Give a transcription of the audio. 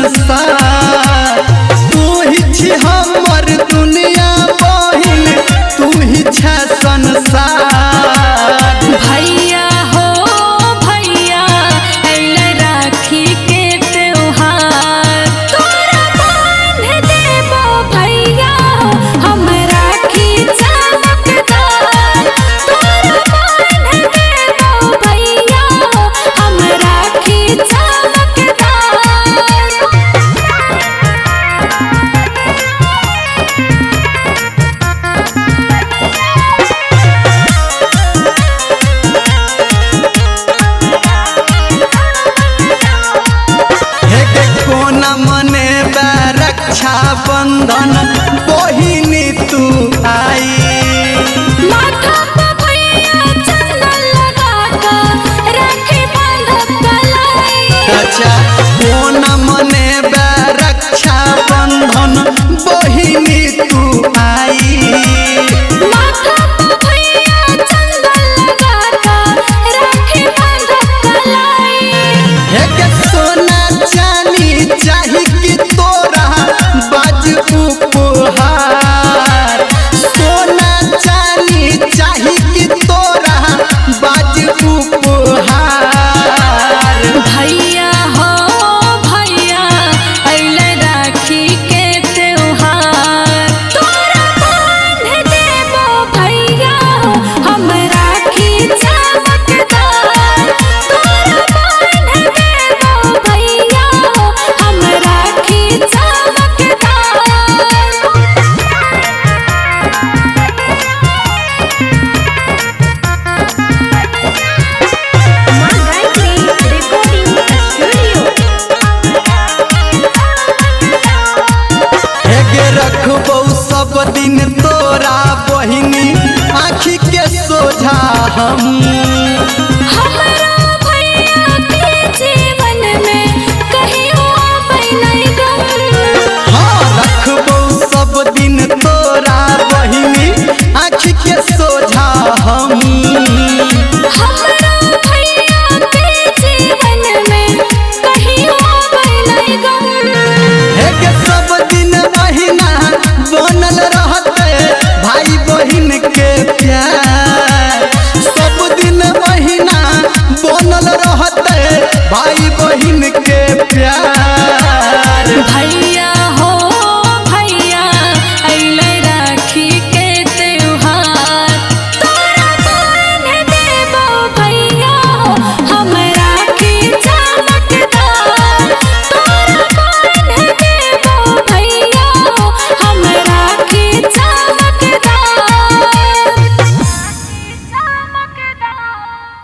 संसार। तू ही छी हमर दुनिया बहिन, तू ही छै संसार। भैया हो भैया अइले राखी के त्योहार, तोरा बांध देबो भैया हो हम राखी चमकदार। तोरा बांध देबो भैया हो हम राखी चमकदार। कोना मने रक्षा बंधन बहिनी तू आई। माथा पे भैया चंदन लगा कर राखी बांधब कलाई। अच्छा कोना मने रक्षा बंधन बहिनी तू आई। माथा पे भैया चंदन लगा कर राखी बांधब कलाई। सोना चांदी चाही कि तोरा बाज उपहार। सोना चांदी चाही कि तोरा बाज उपहार। भैया हो भैया अइले राखी के त्योहार, तोरा बांध देबो भैया हो हम राखी चमकदार। तोरा बांध देबो भैया हो हम राखी चमकदार। रखबौ सब दिन तोरा बहिनी आँखी के सोझा हम। हमरा भैया के जीवन में कहियो आबै नै गम। हाँ रखबौ सब दिन तोरा बहिनी आँखी के सोझा हम। हमरा भैया के जीवन में कहियो आबै नै गम। सब दिन महीना बनल रहते भाई बहिन के प्यार। सब दिन महीना बनल रहते भाई बहिन के